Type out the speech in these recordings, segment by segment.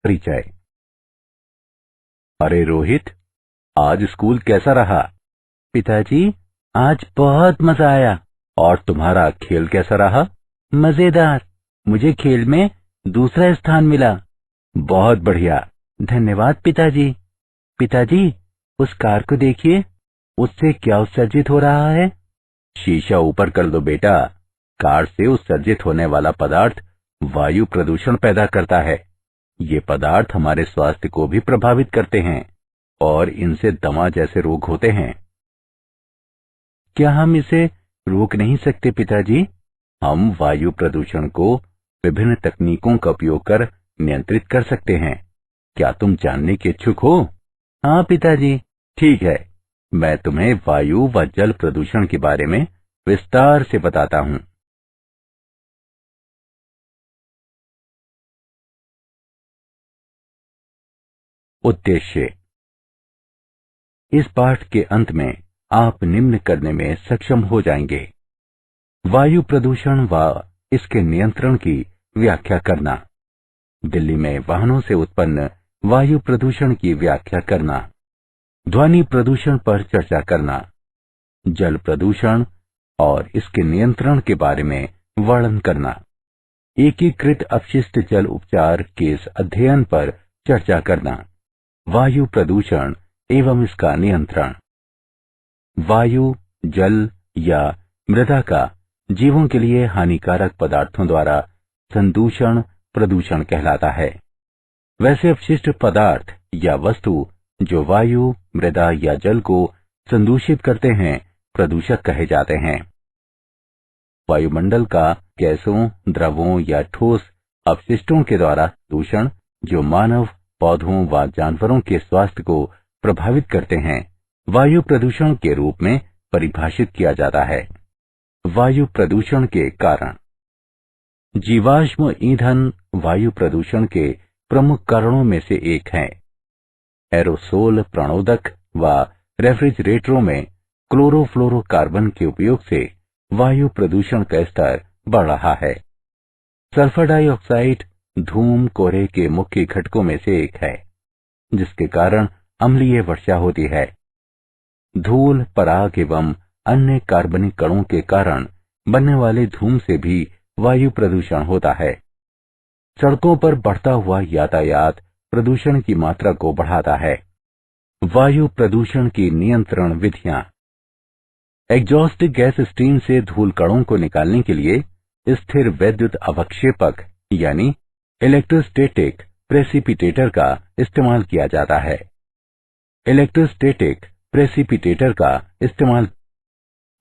परिचय। अरे रोहित, आज स्कूल कैसा रहा? पिताजी, आज बहुत मजा आया। और तुम्हारा खेल कैसा रहा? मजेदार। मुझे खेल में दूसरा स्थान मिला। बहुत बढ़िया। धन्यवाद पिताजी। पिताजी, उस कार को देखिए, उससे क्या उत्सर्जित हो रहा है? शीशा ऊपर कर दो बेटा। कार से उत्सर्जित होने वाला पदार्थ वायु प्रदूषण पैदा करता है। ये पदार्थ हमारे स्वास्थ्य को भी प्रभावित करते हैं और इनसे दमा जैसे रोग होते हैं। क्या हम इसे रोक नहीं सकते पिताजी? हम वायु प्रदूषण को विभिन्न तकनीकों का उपयोग कर नियंत्रित कर सकते हैं। क्या तुम जानने के इच्छुक हो? हाँ पिताजी। ठीक है, मैं तुम्हें वायु व जल प्रदूषण के बारे में विस्तार से बताता हूँ। उद्देश्य। इस पाठ के अंत में आप निम्न करने में सक्षम हो जाएंगे। वायु प्रदूषण व इसके नियंत्रण की व्याख्या करना। दिल्ली में वाहनों से उत्पन्न वायु प्रदूषण की व्याख्या करना। ध्वनि प्रदूषण पर चर्चा करना। जल प्रदूषण और इसके नियंत्रण के बारे में वर्णन करना। एकीकृत अपशिष्ट जल उपचार के इस अध्ययन पर चर्चा करना। वायु प्रदूषण एवं इसका नियंत्रण। वायु, जल या मृदा का जीवों के लिए हानिकारक पदार्थों द्वारा संदूषण प्रदूषण कहलाता है। वैसे अपशिष्ट पदार्थ या वस्तु जो वायु, मृदा या जल को संदूषित करते हैं प्रदूषक कहे जाते हैं। वायुमंडल का गैसों, द्रवों या ठोस अपशिष्टों के द्वारा दूषण जो मानव, पौधों व जानवरों के स्वास्थ्य को प्रभावित करते हैं, वायु प्रदूषण के रूप में परिभाषित किया जाता है। वायु प्रदूषण के कारण। जीवाश्म ईंधन वायु प्रदूषण के प्रमुख कारणों में से एक है। एरोसोल प्रणोदक व रेफ्रिजरेटरों में क्लोरोफ्लोरोकार्बन के उपयोग से वायु प्रदूषण का स्तर बढ़ रहा है। सल्फर डाइऑक्साइड धूम कोहरे के मुख्य घटकों में से एक है, जिसके कारण अम्लीय वर्षा होती है। धूल, पराग एवं अन्य कार्बनिक कणों के कारण बनने वाले धूम से भी वायु प्रदूषण होता है। सड़कों पर बढ़ता हुआ यातायात प्रदूषण की मात्रा को बढ़ाता है। वायु प्रदूषण की नियंत्रण विधियां। एग्जॉस्ट गैस स्ट्रीम से धूल कणों को निकालने के लिए स्थिर वैद्युत अवक्षेपक यानी इलेक्ट्रोस्टैटिक प्रेसिपिटेटर का इस्तेमाल किया जाता है। इलेक्ट्रोस्टैटिक प्रेसिपिटेटर का इस्तेमाल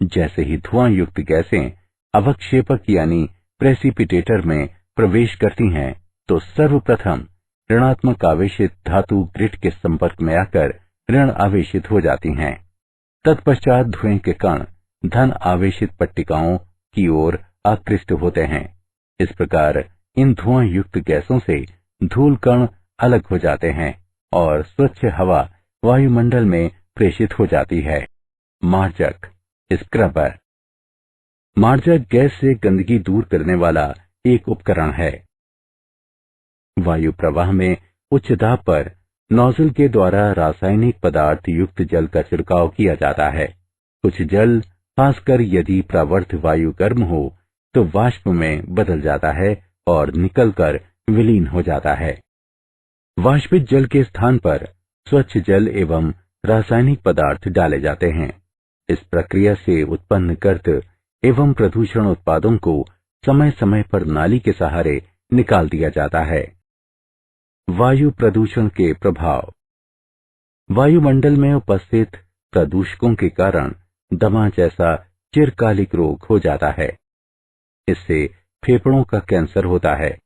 जैसे ही धुआं युक्त गैसें अवक्षेपक यानी प्रेसिपिटेटर में प्रवेश करती हैं, तो सर्वप्रथम ऋणात्मक आवेशित धातु ग्रिड के संपर्क में आकर ऋण आवेशित हो जाती हैं। तत्पश्चात धुएं के कण धन आवेशित पट्टिकाओं की ओर आकृष्ट होते हैं। इस प्रकार इन धुआं युक्त गैसों से धूल कण अलग हो जाते हैं और स्वच्छ हवा वायुमंडल में प्रेषित हो जाती है। मार्जक स्क्रबर। मार्जक गैस से गंदगी दूर करने वाला एक उपकरण है। वायु प्रवाह में उच्च दाब पर नोजल के द्वारा रासायनिक पदार्थ युक्त जल का छिड़काव किया जाता है। कुछ जल, खासकर यदि प्रवर्त वायु गर्म हो, तो वाष्प में बदल जाता है और निकलकर विलीन हो जाता है। वाष्पित जल के स्थान पर स्वच्छ जल एवं रासायनिक पदार्थ डाले जाते हैं। इस प्रक्रिया से उत्पन्न गर्द एवं प्रदूषण उत्पादों को समय समय पर नाली के सहारे निकाल दिया जाता है। वायु प्रदूषण के प्रभाव। वायुमंडल में उपस्थित प्रदूषकों के कारण दमा जैसा चिरकालिक रोग हो जाता है। इससे फेफड़ों का कैंसर होता है।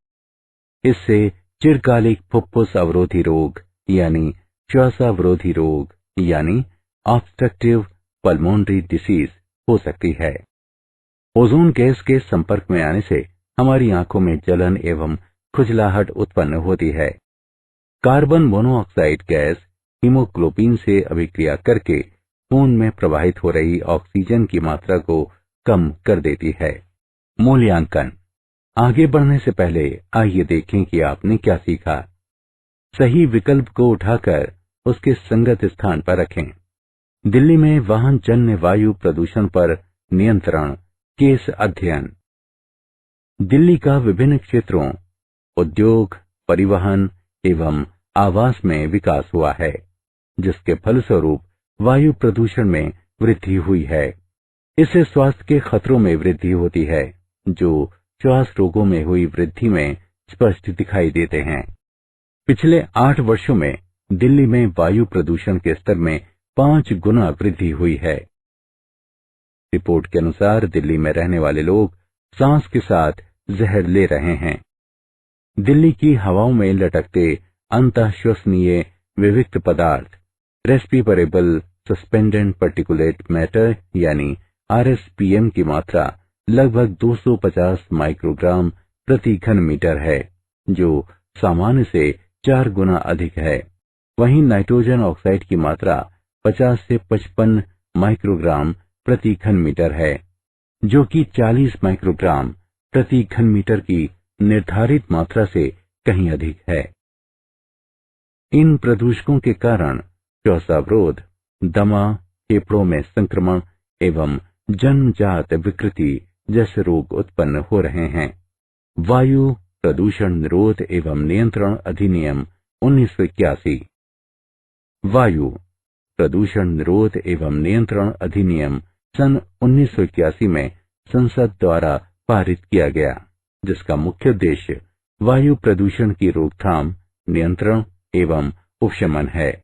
इससे चिरकालिक फुफ्फुस अवरोधी रोग यानी श्वासावरोधी रोग यानी ऑब्स्ट्रक्टिव पल्मोनरी डिसीज हो सकती है। ओजोन गैस के संपर्क में आने से हमारी आंखों में जलन एवं खुजलाहट उत्पन्न होती है। कार्बन मोनोऑक्साइड गैस हीमोग्लोबिन से अभिक्रिया करके खून में प्रवाहित हो रही ऑक्सीजन की मात्रा को कम कर देती है। मूल्यांकन। आगे बढ़ने से पहले आइए देखें कि आपने क्या सीखा। सही विकल्प को उठाकर उसके संगत स्थान पर रखें। दिल्ली में वाहन जन्य वायु प्रदूषण पर नियंत्रण केस अध्ययन। दिल्ली का विभिन्न क्षेत्रों, उद्योग, परिवहन एवं आवास में विकास हुआ है, जिसके फलस्वरूप वायु प्रदूषण में वृद्धि हुई है। इससे स्वास्थ्य के खतरों में वृद्धि होती है, जो श्वास रोगों में हुई वृद्धि में स्पष्ट दिखाई देते हैं। पिछले 8 वर्षों में दिल्ली में वायु प्रदूषण के स्तर में 5 गुना वृद्धि हुई है। रिपोर्ट के अनुसार दिल्ली में रहने वाले लोग सांस के साथ जहर ले रहे हैं। दिल्ली की हवाओं में लटकते अंतःश्वसनीय विविक्त पदार्थ रेस्पिरेबल सस्पेंडेड पार्टिकुलेट मैटर यानी RSPM की मात्रा लगभग 250 माइक्रोग्राम प्रति घन मीटर है, जो सामान्य से 4 गुना अधिक है। वहीं नाइट्रोजन ऑक्साइड की मात्रा 50 से 55 माइक्रोग्राम प्रति घन मीटर है, जो कि 40 माइक्रोग्राम प्रति घन मीटर की निर्धारित मात्रा से कहीं अधिक है। इन प्रदूषकों के कारण श्वासावरोध, दमा, फेफड़ों में संक्रमण एवं जन्मजात विकृति जैसे रोग उत्पन्न हो रहे हैं। वायु प्रदूषण निरोध एवं नियंत्रण अधिनियम 1981। वायु प्रदूषण निरोध एवं नियंत्रण अधिनियम सन 1981 में संसद द्वारा पारित किया गया, जिसका मुख्य उद्देश्य वायु प्रदूषण की रोकथाम, नियंत्रण एवं उपशमन है।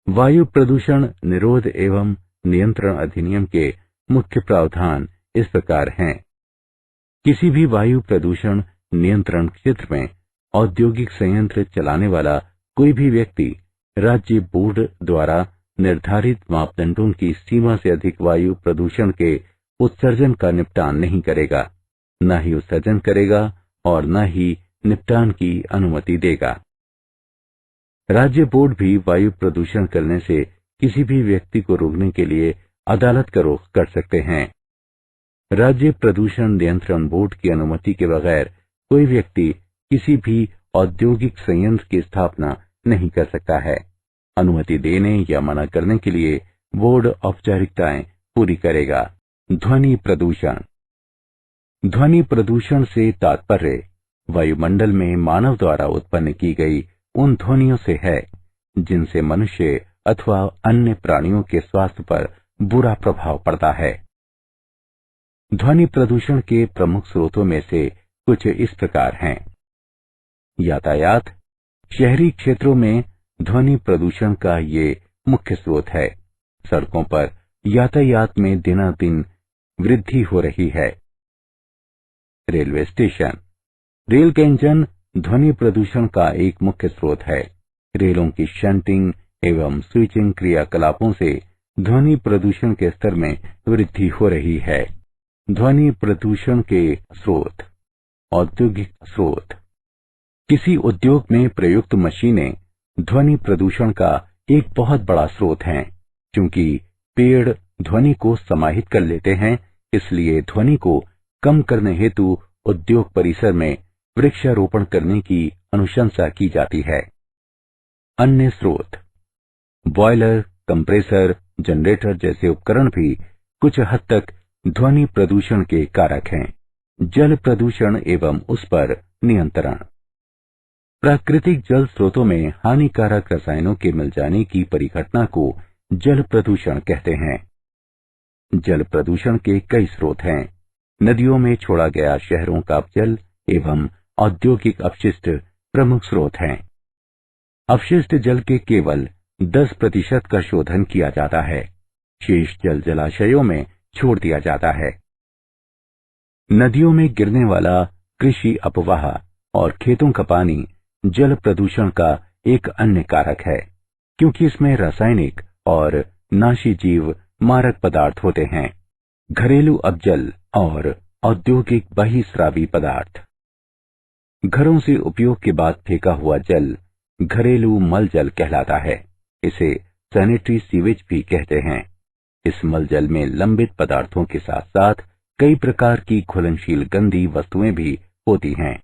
वायु प्रदूषण निरोध एवं नियंत्रण अधिनियम के मुख्य प्रावधान इस प्रकार हैं। किसी भी वायु प्रदूषण नियंत्रण क्षेत्र में औद्योगिक संयंत्र चलाने वाला कोई भी व्यक्ति राज्य बोर्ड द्वारा निर्धारित मापदंडों की सीमा से अधिक वायु प्रदूषण के उत्सर्जन का निपटान नहीं करेगा, न ही उत्सर्जन करेगा और न ही निपटान की अनुमति देगा। राज्य बोर्ड भी वायु प्रदूषण करने से किसी भी व्यक्ति को रोकने के लिए अदालत का रुख कर सकते हैं। राज्य प्रदूषण नियंत्रण बोर्ड की अनुमति के बगैर कोई व्यक्ति किसी भी औद्योगिक संयंत्र की स्थापना नहीं कर सकता है। अनुमति देने या मना करने के लिए बोर्ड औपचारिकताएं पूरी करेगा। ध्वनि प्रदूषण। ध्वनि प्रदूषण से तात्पर्य वायुमंडल में मानव द्वारा उत्पन्न की गई उन ध्वनियों से है, जिनसे मनुष्य अथवा अन्य प्राणियों के स्वास्थ्य पर बुरा प्रभाव पड़ता है। ध्वनि प्रदूषण के प्रमुख स्रोतों में से कुछ इस प्रकार हैं। यातायात। शहरी क्षेत्रों में ध्वनि प्रदूषण का ये मुख्य स्रोत है। सड़कों पर यातायात में दिनादिन वृद्धि हो रही है। Railway station. रेल के इंजन ध्वनि प्रदूषण का एक मुख्य स्रोत है। रेलों की शंटिंग एवं स्विचिंग क्रियाकलापों से ध्वनि प्रदूषण के स्तर में वृद्धि हो रही है। ध्वनि प्रदूषण के स्रोत। औद्योगिक स्रोत। किसी उद्योग में प्रयुक्त मशीनें ध्वनि प्रदूषण का एक बहुत बड़ा स्रोत हैं। क्योंकि पेड़ ध्वनि को समाहित कर लेते हैं, इसलिए ध्वनि को कम करने हेतु उद्योग परिसर में वृक्षारोपण करने की अनुशंसा की जाती है। अन्य स्रोत। बॉयलर, कंप्रेसर, जनरेटर जैसे उपकरण भी कुछ हद तक ध्वनि प्रदूषण के कारक हैं। जल प्रदूषण एवं उस पर नियंत्रण। प्राकृतिक जल स्रोतों में हानिकारक रसायनों के मिल जाने की परिघटना को जल प्रदूषण कहते हैं। जल प्रदूषण के कई स्रोत हैं। नदियों में छोड़ा गया शहरों का जल एवं औद्योगिक अपशिष्ट प्रमुख स्रोत हैं। अपशिष्ट जल के केवल 10% का शोधन किया जाता है। शेष जल जलाशयों में छोड़ दिया जाता है। नदियों में गिरने वाला कृषि अपवाह और खेतों का पानी जल प्रदूषण का एक अन्य कारक है, क्योंकि इसमें रासायनिक और नाशी जीव मारक पदार्थ होते हैं। घरेलू अपजल और औद्योगिक बहिस्रावी पदार्थ। घरों से उपयोग के बाद फेंका हुआ जल घरेलू मल जल कहलाता है। इसे सैनिटरी सीवेज भी कहते हैं। इस मल जल में लंबित पदार्थों के साथ साथ कई प्रकार की घुलनशील गंदी वस्तुएं भी होती हैं।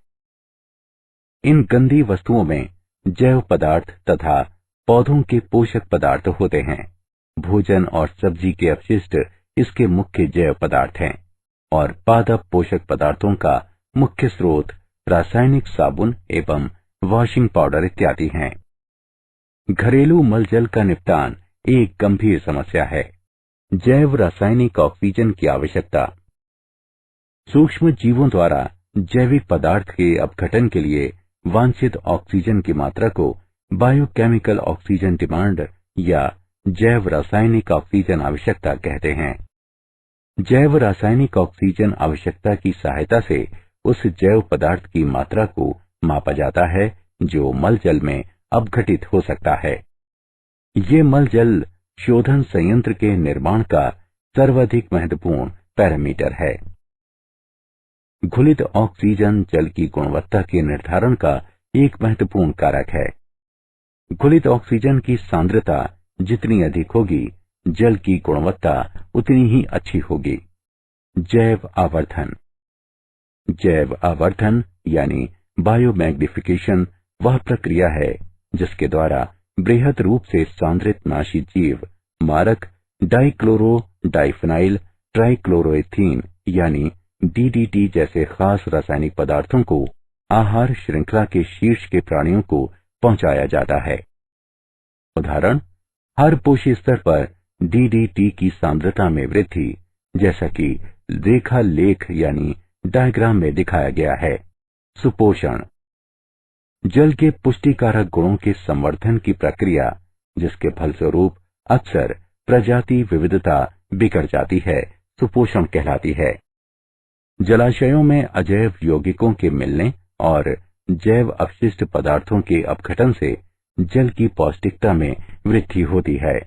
इन गंदी वस्तुओं में जैव पदार्थ तथा पौधों के पोषक पदार्थ होते हैं। भोजन और सब्जी के अपशिष्ट इसके मुख्य जैव पदार्थ हैं और पादप पोषक पदार्थों का मुख्य स्रोत रासायनिक साबुन एवं वॉशिंग पाउडर इत्यादि हैं। घरेलू मलजल का निपटान एक गंभीर समस्या है। जैव रासायनिक ऑक्सीजन की आवश्यकता। सूक्ष्म जीवों द्वारा जैविक पदार्थ के अपघटन के लिए वांछित ऑक्सीजन की मात्रा को बायोकेमिकल ऑक्सीजन डिमांड या जैव रासायनिक ऑक्सीजन आवश्यकता कहते हैं। जैव रासायनिक ऑक्सीजन आवश्यकता की सहायता से उस जैव पदार्थ की मात्रा को मापा जाता है जो मलजल में अपघटित हो सकता है। ये मलजल शोधन संयंत्र के निर्माण का सर्वाधिक महत्वपूर्ण पैरामीटर है। घुलित ऑक्सीजन जल की गुणवत्ता के निर्धारण का एक महत्वपूर्ण कारक है। घुलित ऑक्सीजन की सांद्रता जितनी अधिक होगी, जल की गुणवत्ता उतनी ही अच्छी होगी। जैव आवर्धन। जैव आवर्धन यानी बायोमैग्निफिकेशन वह प्रक्रिया है जिसके द्वारा बृहद रूप से सांद्रित नाशी जीव मारक डाइक्लोरो डाइफेनाइल ट्राइक्लोरोएथीन यानी डीडीटी जैसे खास रासायनिक पदार्थों को आहार श्रृंखला के शीर्ष के प्राणियों को पहुंचाया जाता है। उदाहरण, हर पोषी स्तर पर डीडीटी की सांद्रता में वृद्धि, जैसा कि रेखा लेख यानी डायग्राम में दिखाया गया है। सुपोषण। जल के पुष्टिकारक गुणों के संवर्धन की प्रक्रिया जिसके फलस्वरूप अक्सर प्रजाति विविधता बिगड़ जाती है, सुपोषण कहलाती है। जलाशयों में अजैव यौगिकों के मिलने और जैव अपशिष्ट पदार्थों के अपघटन से जल की पौष्टिकता में वृद्धि होती है।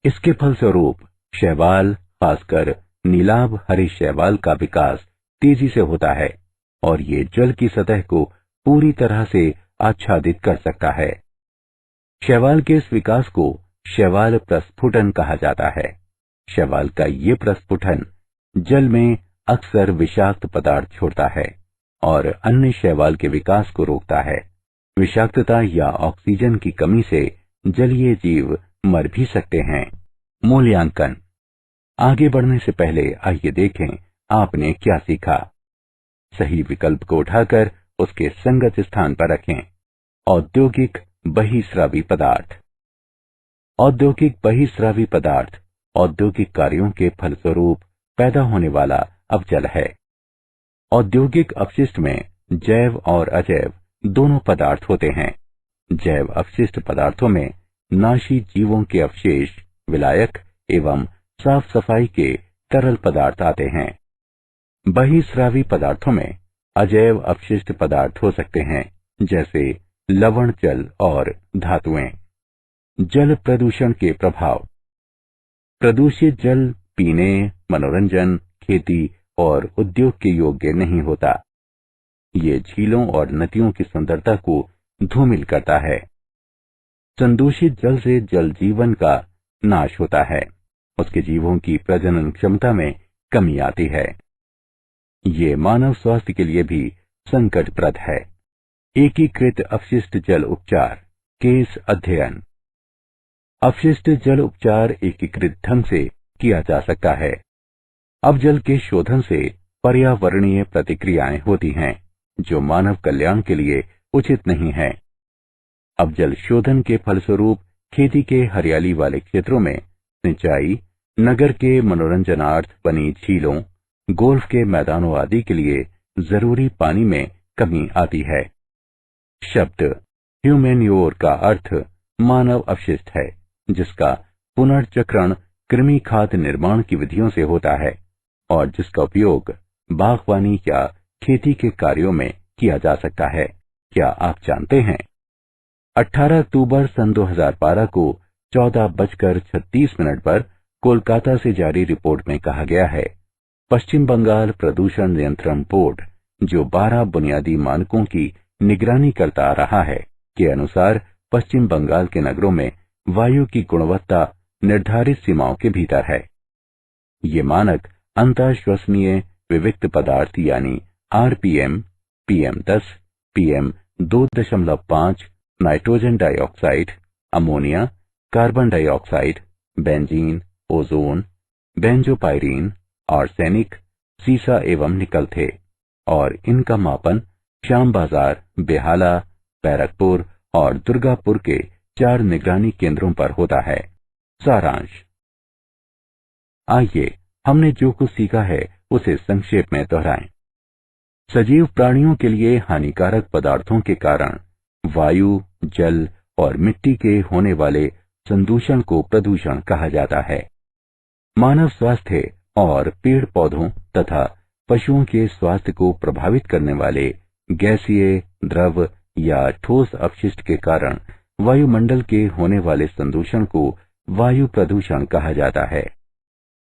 इसके फलस्वरूप शैवाल, खासकर नीलाभ हरे शैवाल का विकास तेजी से होता है और ये जल की सतह को पूरी तरह से आच्छादित कर सकता है। शैवाल के इस विकास को शैवाल प्रस्फुटन कहा जाता है। शैवाल का ये प्रस्फुटन जल में अक्सर विषाक्त पदार्थ छोड़ता है और अन्य शैवाल के विकास को रोकता है। विषाक्तता या ऑक्सीजन की कमी से जलीय जीव मर भी सकते हैं। मूल्यांकन। आगे बढ़ने से पहले आइए देखें आपने क्या सीखा। सही विकल्प को उठाकर उसके संगत स्थान पर रखें। औद्योगिक बहिस्रावी पदार्थ। औद्योगिक बहिस्रावी पदार्थ औद्योगिक कार्यों के फलस्वरूप पैदा होने वाला अपजल है। औद्योगिक अपशिष्ट में जैव और अजैव दोनों पदार्थ होते हैं। जैव अपशिष्ट पदार्थों में नाशी जीवों के अवशेष, विलायक एवं साफ सफाई के तरल पदार्थ आते हैं। बहिस्रावी पदार्थों में अजैव अपशिष्ट पदार्थ हो सकते हैं, जैसे लवण जल और धातुएं। जल प्रदूषण के प्रभाव। प्रदूषित जल पीने, मनोरंजन, खेती और उद्योग के योग्य नहीं होता। ये झीलों और नदियों की सुंदरता को धूमिल करता है। संदूषित जल से जल जीवन का नाश होता है। उसके जीवों की प्रजनन क्षमता में कमी आती है। ये मानव स्वास्थ्य के लिए भी संकटप्रद है। एकीकृत अपशिष्ट जल उपचार केस अध्ययन। अपशिष्ट जल उपचार एकीकृत ढंग से किया जा सकता है। अपजल के शोधन से पर्यावरणीय प्रतिक्रियाएं होती हैं जो मानव कल्याण के लिए उचित नहीं है। अपजल शोधन के फलस्वरूप खेती के हरियाली वाले क्षेत्रों में सिंचाई, नगर के मनोरंजनार्थ बनी झीलों, गोल्फ के मैदानों आदि के लिए जरूरी पानी में कमी आती है। शब्द ह्यूमेन्योर का अर्थ मानव अपशिष्ट है, जिसका पुनर्चक्रण कृमि खाद निर्माण की विधियों से होता है और जिसका उपयोग बागवानी या खेती के कार्यों में किया जा सकता है। क्या आप जानते हैं 18 अक्टूबर सन 2012 को 14:36 पर कोलकाता से जारी रिपोर्ट में कहा गया है, पश्चिम बंगाल प्रदूषण नियंत्रण बोर्ड, जो 12 बुनियादी मानकों की निगरानी करता आ रहा है, के अनुसार पश्चिम बंगाल के नगरों में वायु की गुणवत्ता निर्धारित सीमाओं के भीतर है। ये मानक अंतःश्वसनीय विविक्त पदार्थ यानी RPM, PM10, PM 2.5 nitrogen dioxide, ammonia, carbon dioxide, benzene, ozone, benzopyrene, arsenic, सीसा एवं निकल थे और इनका मापन श्याम बाजार, बेहाला, बैरकपुर और दुर्गापुर के 4 निगरानी केंद्रों पर होता है। सारांश। आइए हमने जो कुछ सीखा है उसे संक्षेप में दोहराएं। सजीव प्राणियों के लिए हानिकारक पदार्थों के कारण वायु, जल और मिट्टी के होने वाले संदूषण को प्रदूषण कहा जाता है। मानव स्वास्थ्य और पेड़ पौधों तथा पशुओं के स्वास्थ्य को प्रभावित करने वाले गैसीय, द्रव या ठोस अपशिष्ट के कारण वायुमंडल के होने वाले संदूषण को वायु प्रदूषण कहा जाता है।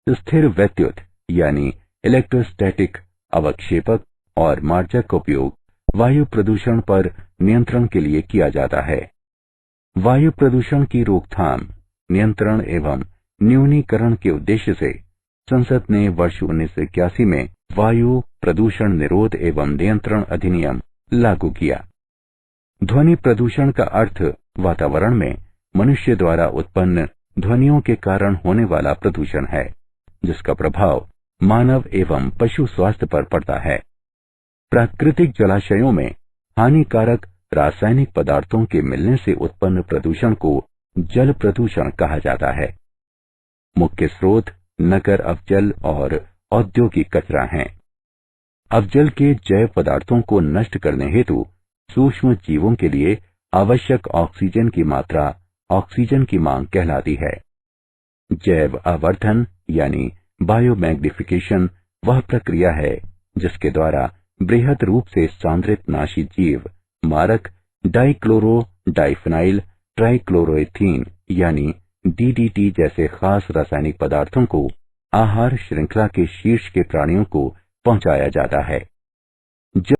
स्थिर वैद्युत यानी इलेक्ट्रोस्टैटिक अवक्षेपक और मार्जक का उपयोग वायु प्रदूषण पर नियंत्रण के लिए किया जाता है। वायु प्रदूषण की रोकथाम, नियंत्रण एवं न्यूनीकरण के उद्देश्य से संसद ने वर्ष 1981 में वायु प्रदूषण निरोध एवं नियंत्रण अधिनियम लागू किया। ध्वनि प्रदूषण का अर्थ वातावरण में मनुष्य द्वारा उत्पन्न ध्वनियों के कारण होने वाला प्रदूषण है, जिसका प्रभाव मानव एवं पशु स्वास्थ्य पर पड़ता है। प्राकृतिक जलाशयों में हानिकारक रासायनिक पदार्थों के मिलने से उत्पन्न प्रदूषण को जल प्रदूषण कहा जाता है। मुख्य स्रोत नगर अवजल और औद्योगिक कचरा हैं। अवजल के जैव पदार्थों को नष्ट करने हेतु सूक्ष्म जीवों के लिए आवश्यक ऑक्सीजन की मात्रा ऑक्सीजन की मांग कहलाती है। जैव आवर्धन यानी बायोमैग्निफिकेशन वह प्रक्रिया है जिसके द्वारा बृहद रूप से सांद्रित नाशी जीव मारक डाइक्लोरो डाइफिनाइल ट्राइक्लोरोएथीन यानी डीडीटी जैसे खास रासायनिक पदार्थों को आहार श्रृंखला के शीर्ष के प्राणियों को पहुंचाया जाता है।